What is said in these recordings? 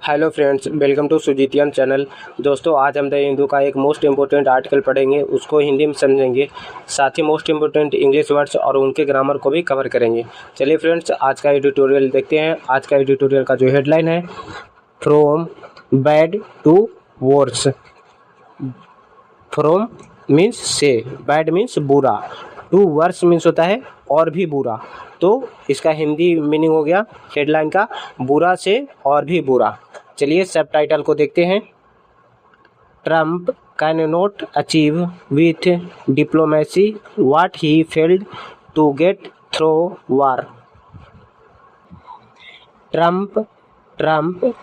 Hello friends, welcome to Sujeetian channel. दोस्तों, आज हम द हिंदू का एक मोस्ट इम्पोर्टेंट आर्टिकल पढ़ेंगे, उसको हिंदी में समझेंगे, साथ ही मोस्ट इम्पोर्टेंट इंग्लिश वर्ड्स और उनके ग्रामर को भी कवर करेंगे। चलिए फ्रेंड्स, आज का एडिटोरियल देखते हैं। आज का एडिटोरियल का जो हेडलाइन है, from bad to worse. From means से, बैड मीन्स बुरा, टू वर्स मीन्स होता है और भी बुरा। तो इसका हिंदी मीनिंग हो गया हेडलाइन का, बुरा से और भी बुरा। चलिए सब टाइटल को देखते हैं। Trump can not achieve with diplomacy what he failed to get through war. Trump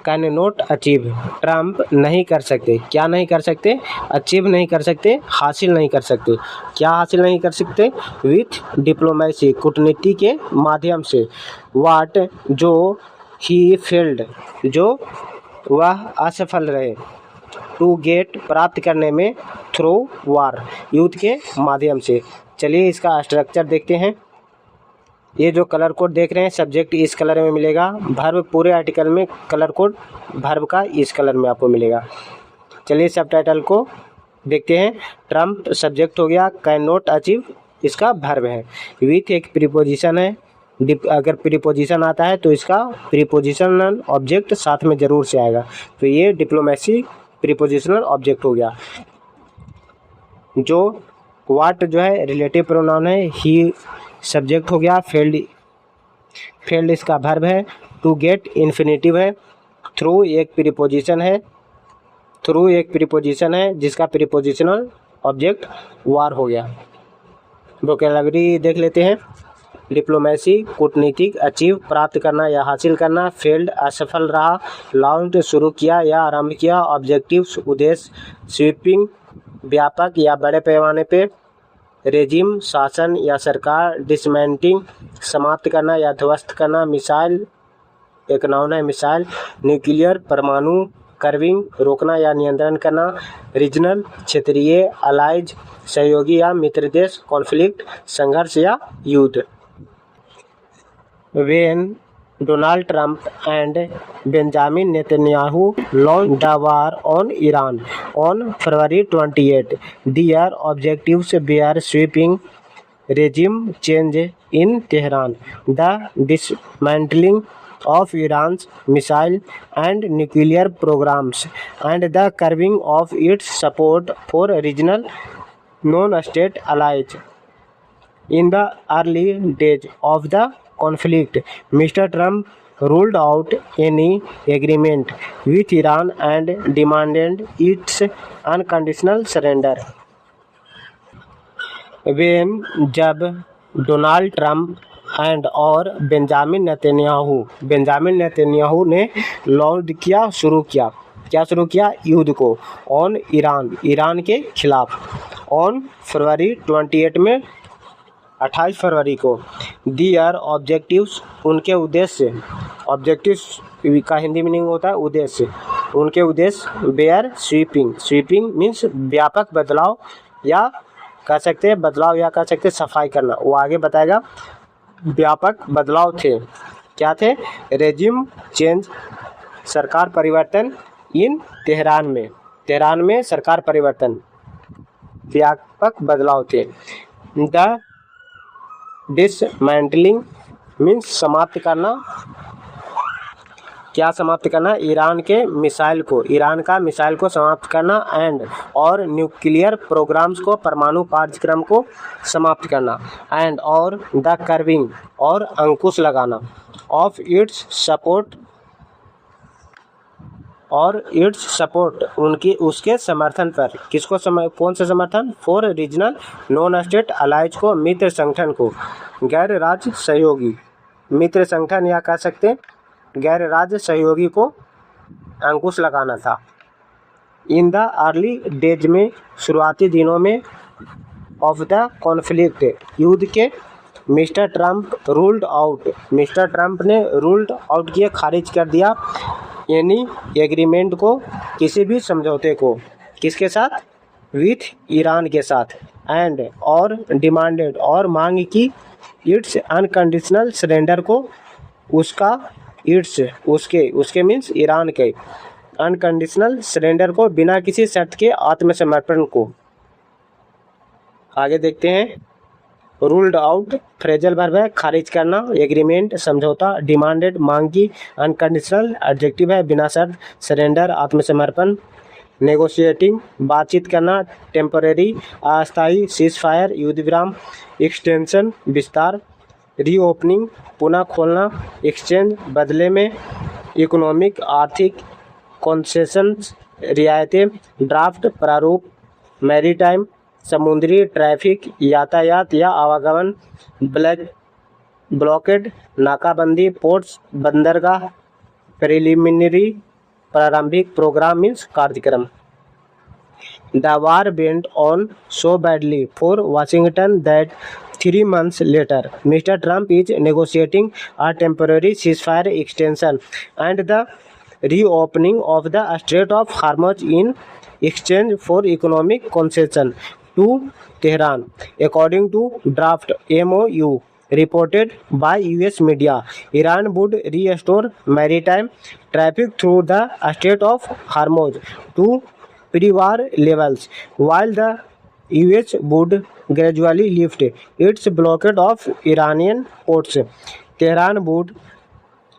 can not achieve, Trump नहीं कर सकते, क्या नहीं कर सकते, अचीव नहीं कर सकते, हासिल नहीं कर सकते। क्या हासिल नहीं कर सकते? विथ डिप्लोमेसी, कूटनीति के माध्यम से, वाट जो, ही फेल्ड जो वह असफल रहे, टू गेट प्राप्त करने में, थ्रू वार युद्ध के माध्यम से। चलिए इसका स्ट्रक्चर देखते हैं। ये जो कलर कोड देख रहे हैं, सब्जेक्ट इस कलर में मिलेगा, वर्ब पूरे आर्टिकल में कलर कोड वर्ब का इस कलर में आपको मिलेगा। चलिए सब टाइटल को देखते हैं। ट्रम्प सब्जेक्ट हो गया, कैन नॉट अचीव इसका वर्ब है, विथ एक प्रीपोजिशन है। अगर प्रीपोजिशन आता है तो इसका प्रीपोजिशनल ऑब्जेक्ट साथ में जरूर से आएगा, तो ये डिप्लोमेसी प्रीपोजिशनल ऑब्जेक्ट हो गया। जो वाट जो है रिलेटिव प्रोनाउन है, ही सब्जेक्ट हो गया, फेल्ड इसका वर्ब है, टू गेट इन्फिनेटिव है, थ्रू एक प्रीपोजिशन है, जिसका प्रीपोजिशनल ऑब्जेक्ट वार हो गया। वोकैबुलरी देख लेते हैं। डिप्लोमेसी कूटनीतिक, अचीव प्राप्त करना या हासिल करना, फेल्ड असफल रहा, लॉन्च शुरू किया या आरंभ किया, ऑब्जेक्टिव्स उद्देश्य, स्वीपिंग व्यापक या बड़े पैमाने पे, रेजिम शासन या सरकार, डिसमेंटिंग समाप्त करना या ध्वस्त करना, मिसाइल एक नाउन है मिसाइल, न्यूक्लियर परमाणु, कर्विंग रोकना या नियंत्रण करना, रीजनल क्षेत्रीय, अलाइज सहयोगी या मित्र देश, कॉन्फ्लिक्ट संघर्ष या युद्ध। When Donald Trump and Benjamin Netanyahu launched the war on Iran on February 28, their objectives were sweeping regime change in Tehran, the dismantling of Iran's missile and nuclear programs, and the curbing of its support for regional non-state allies. In the early days of the conflict, Mr. Trump ruled out any agreement with Iran and demanded its unconditional surrender. When जब Donald Trump and और Benjamin Netanyahu ने launch किया, शुरू किया युद्ध को, on Iran के खिलाफ, ऑन फरवरी 28 में 28 फरवरी को, दियर ऑब्जेक्टिव्स उनके उद्देश्य, ऑब्जेक्टिव्स का हिंदी मीनिंग होता है उद्देश्य, उनके उद्देश्य, बेयर स्वीपिंग मीन्स व्यापक बदलाव या कह सकते हैं बदलाव या कह सकते हैं सफाई करना, वो आगे बताएगा। व्यापक बदलाव थे, क्या थे? रेजिम चेंज सरकार परिवर्तन, इन तेहरान में सरकार परिवर्तन, व्यापक बदलाव थे। द डिसमेंटलिंग मीन्स समाप्त करना, क्या समाप्त करना? ईरान का मिसाइल को समाप्त करना, एंड और न्यूक्लियर प्रोग्राम्स को, परमाणु कार्यक्रम को समाप्त करना, एंड और द कर्विंग और अंकुश लगाना, ऑफ इट्स सपोर्ट उसके समर्थन पर, किसको कौन से समर्थन? For regional non state allies को, मित्र संगठन को, गैर राज्य सहयोगी, मित्र संगठन या कह सकते हैं गैर राज्य सहयोगी को अंकुश लगाना था। इन द अर्ली डेज में, शुरुआती दिनों में, ऑफ द कॉन्फ्लिक्ट युद्ध के, मिस्टर ट्रंप ने रूल्ड आउट किया, खारिज कर दिया, एनी एग्रीमेंट को, किसी भी समझौते को, किसके साथ? विथ ईरान के साथ, एंड और डिमांडेड और मांग की, इट्स अनकंडीशनल सरेंडर को, उसका इट्स उसके मीन्स ईरान के अनकंडीशनल सरेंडर को, बिना किसी शर्त के आत्मसमर्पण को। आगे देखते हैं। रूल्ड आउट फ्रेजल वर्ब है खारिज करना, एग्रीमेंट समझौता, डिमांडेड मांग की, अनकंडीशनल एडजेक्टिव है बिना शर्त, सरेंडर आत्मसमर्पण, नेगोशिएटिंग बातचीत करना, टेम्परेरी अस्थायी, सीज फायर युद्ध विराम, एक्सटेंशन विस्तार, रीओपनिंग पुनः खोलना, एक्सचेंज बदले में, इकोनॉमिक आर्थिक, कॉन्सेशंस रियायतें, ड्राफ्ट प्रारूप, मैरीटाइम समुद्री, ट्रैफिक यातायात या आवागमन, ब्लॉकेड नाकाबंदी, पोर्ट्स बंदरगाह, प्रिलिमिनरी प्रारंभिक, प्रोग्राम मीन्स कार्यक्रम। The war went on so badly for Washington that 3 months later, Mr. Trump is negotiating a temporary ceasefire extension and the reopening of the Strait of Hormuz in exchange for economic concession to Tehran, according to draft MOU reported by US media. Iran would restore maritime traffic through the Strait of Hormuz to pre-war levels, while the US would gradually lift its blockade of Iranian ports. Tehran would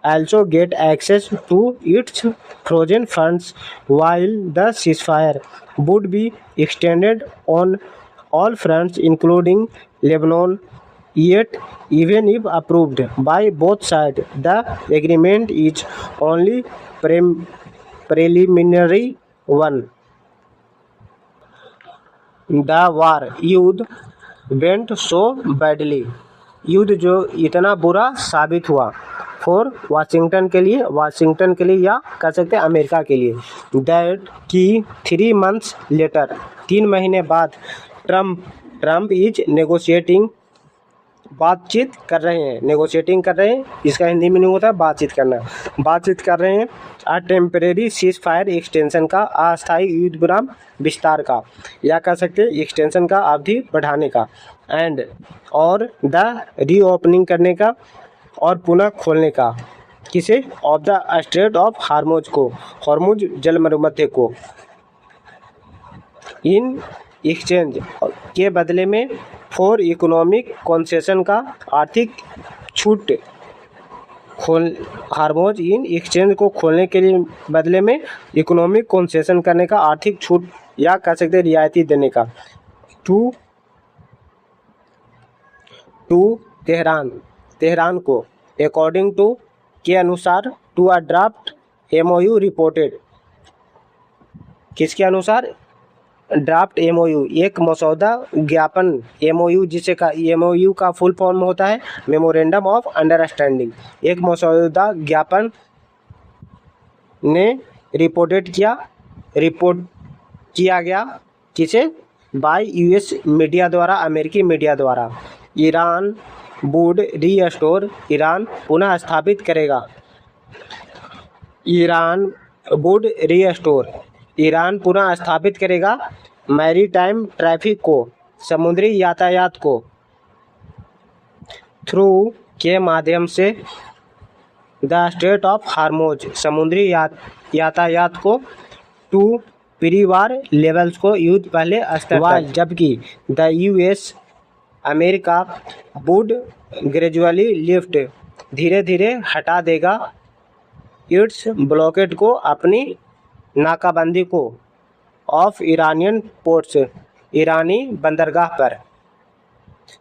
also get access to its frozen funds, while the ceasefire would be extended on all fronts, including Lebanon. Yet, even if approved by both sides, the agreement is only preliminary one. The war युद्ध went so badly, युद्ध जो इतना बुरा साबित हुआ, for Washington के लिए या कह सकते हैं अमेरिका के लिए, दैट कि 3 months लेटर 3 महीने बाद ट्रम्प इज नेगोशिएटिंग बातचीत कर रहे हैं, इसका हिंदी मीनिंग होता है बातचीत कर रहे हैं a temporary cease fire extension का, अस्थायी युद्ध विराम विस्तार का, या कह सकते हैं एक्सटेंशन का अवधि बढ़ाने का, एंड और द रीओपनिंग करने का और पुनः खोलने का, किसे, ऑफ द स्ट्रेट ऑफ हार्मोज को, हॉर्मुज जल मरुमध्य को, इन एक्सचेंज के बदले में, फॉर इकोनॉमिक कंसेशन का आर्थिक छूट, हार्मोज इन एक्सचेंज को खोलने के लिए बदले में इकोनॉमिक कंसेशन करने का, आर्थिक छूट या कह सकते हैं रियायती देने का, टू तेहरान को, अकॉर्डिंग टू के अनुसार, to a draft MOU reported, किसके अनुसार, ड्राफ्ट MOU एक मसौदा ज्ञापन, MOU जिसे का MOU का फुल फॉर्म होता है मेमोरेंडम ऑफ अंडरस्टैंडिंग, एक मसौदा ज्ञापन ने रिपोर्ट किया गया, किसे, बाय US मीडिया द्वारा, अमेरिकी मीडिया द्वारा। ईरान वुड रीस्टोर, ईरान पुनः स्थापित करेगा, ईरान पुनः स्थापित करेगा मैरीटाइम ट्रैफिक को, समुद्री यातायात को, थ्रू के माध्यम से, द स्ट्रेट ऑफ हार्मोज समुद्री यातायात को, टू प्री-वार लेवल्स को, युद्ध पहले स्तर तक, जबकि the US America would gradually lift धीरे धीरे हटा देगा, इट्स ब्लॉकेड को, अपनी नाकाबंदी को, ऑफ इरानियन पोर्ट्स ईरानी बंदरगाह पर।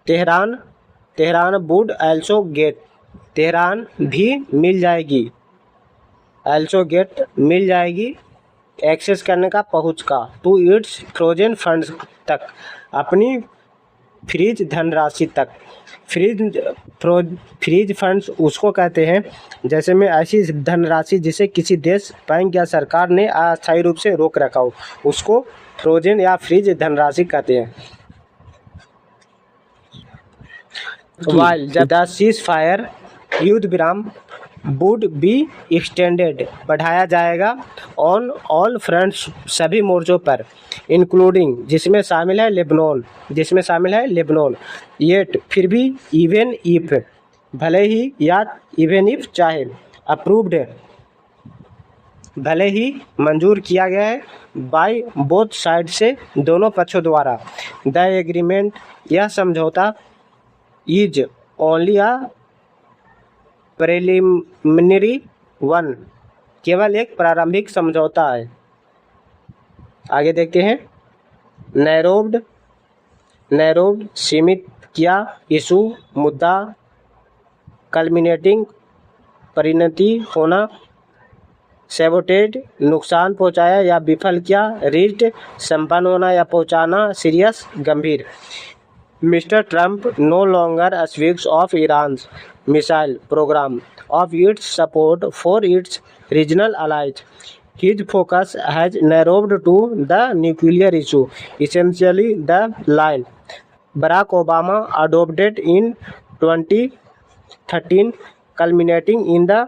Tehran would also get, Tehran भी मिल जाएगी, एक्सेस करने का, पहुँच का, टू इट्स फ्रोजन फंड्स तक, अपनी फ्रीज धनराशि तक। फ्रीज फंड्स उसको कहते हैं जैसे में ऐसी धनराशि जिसे किसी देश, बैंक या सरकार ने अस्थायी रूप से रोक रखा हो, उसको फ्रोजन या फ्रीज धनराशि कहते हैं। वाइल द सीज फायर युद्ध विराम वुड बी एक्सटेंडेड बढ़ाया जाएगा, ऑन ऑल फ्रंट्स सभी मोर्चों पर, इंक्लूडिंग जिसमें शामिल है लेबनान, येट फिर भी, इवन इफ भले ही, या इवन इफ चाहे, अप्रूव्ड भले ही मंजूर किया गया है बाय बोथ साइड से दोनों पक्षों द्वारा। द एग्रीमेंट यह समझौता is only a preliminary one केवल एक प्रारंभिक समझौता है। आगे देखते हैं। नैरोव्ड सीमित किया, इशू मुद्दा, कल्मिनेटिंग परिणति होना, सैबोटेड नुकसान पहुंचाया या विफल किया, रीच्ड संपन्न होना या पहुंचाना, सीरियस गंभीर। Mister Trump no longer speaks of Iran's missile program of its support for its regional allies. His focus has narrowed to the nuclear issue, essentially the line Barack Obama adopted in 2013, culminating in the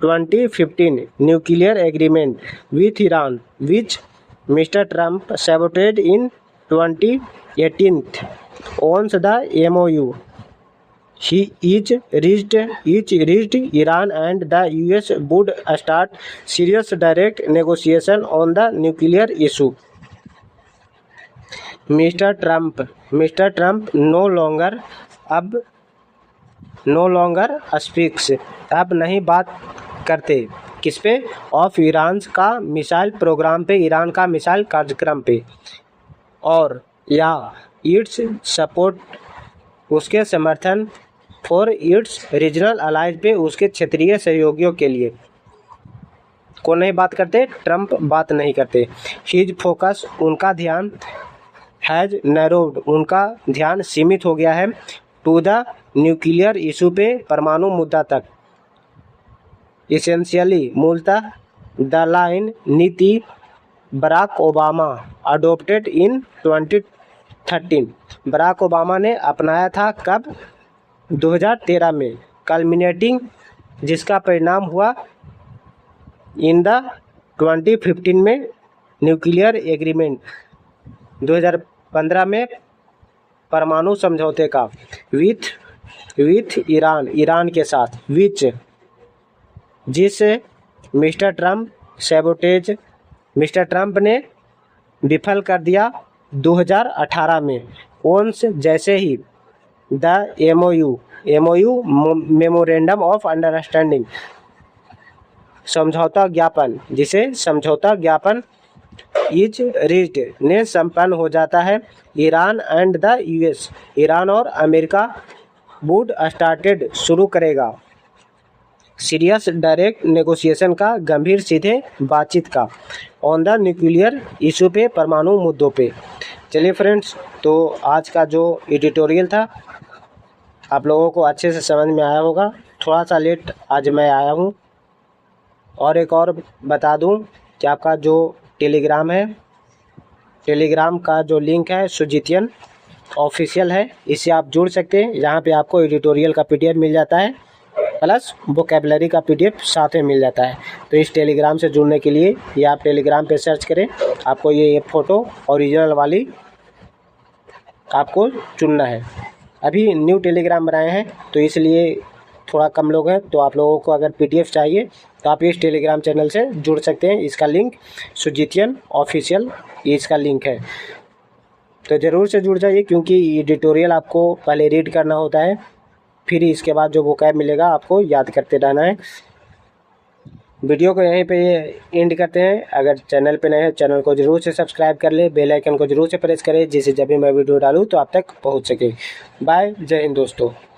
2015 nuclear agreement with Iran, which Mr. Trump sabotaged in 2018. Owns the MOU. He each reached Iran and the US would start serious direct negotiation on the nuclear issue. Mr. Trump no longer speaks अब नहीं बात करते किस पे of Iran का missile programme पे, Iran का missile कार्यक्रम पे, और या इट्स सपोर्ट उसके समर्थन फॉर इट्स रीजनल अलाइज पे, उसके क्षेत्रीय सहयोगियों के लिए कौन नहीं बात करते, ट्रंप बात नहीं करते। हिज फोकस उनका ध्यान, हैज नैरोव्ड उनका ध्यान सीमित हो गया है, टू द न्यूक्लियर इशू पे परमाणु मुद्दा तक, इसेंशियली मूलतः द लाइन नीति बराक ओबामा अडोप्टेड इन 2013 बराक ओबामा ने अपनाया था कब, 2013 में, कल्मिनेटिंग जिसका परिणाम हुआ इन द 2015 में न्यूक्लियर एग्रीमेंट 2015 में परमाणु समझौते का, विथ ईरान के साथ, विच जिसे मिस्टर ट्रंप ने विफल कर दिया 2018 में। ओन्स जैसे ही the MOU memorandum of understanding समझौता ज्ञापन, जिसे समझौता ज्ञापन इज रीच्ड ने संपन्न हो जाता है, Iran and the US Iran और अमेरिका वुड स्टार्टेड शुरू करेगा, सीरियस डायरेक्ट नेगोशिएशन का, गंभीर सीधे बातचीत का, ऑन द न्यूक्लियर इशू पे परमाणु मुद्दों पे। चलिए फ्रेंड्स, तो आज का जो एडिटोरियल था आप लोगों को अच्छे से समझ में आया होगा। थोड़ा सा लेट आज मैं आया हूँ। और एक और बता दूँ कि आपका जो टेलीग्राम है, टेलीग्राम का जो लिंक है सुजीतियन ऑफिशियल है, इससे आप जुड़ सकते हैं। यहाँ पे आपको एडिटोरियल का PDF मिल जाता है, प्लस वोकैबुलरी का PDF साथ में मिल जाता है। तो इस टेलीग्राम से जुड़ने के लिए ये आप टेलीग्राम पे सर्च करें, आपको ये फ़ोटो ओरिजिनल वाली आपको चुनना है। अभी न्यू टेलीग्राम बनाए हैं तो इसलिए थोड़ा कम लोग हैं, तो आप लोगों को अगर PDF चाहिए तो आप इस टेलीग्राम चैनल से जुड़ सकते हैं। इसका लिंक सुजीतियन ऑफिशियल, ये इसका लिंक है, तो ज़रूर से जुड़ जाइए, क्योंकि एडिटोरियल आपको पहले रीड करना होता है, फिर इसके बाद जो वोकैब मिलेगा आपको याद करते रहना है। वीडियो को यहीं पे एंड करते हैं। अगर चैनल पे नए हैं, चैनल को जरूर से सब्सक्राइब कर ले, बेल आइकन को जरूर से प्रेस करें, जिससे जब भी मैं वीडियो डालूँ तो आप तक पहुंच सके। बाय, जय हिंद दोस्तों।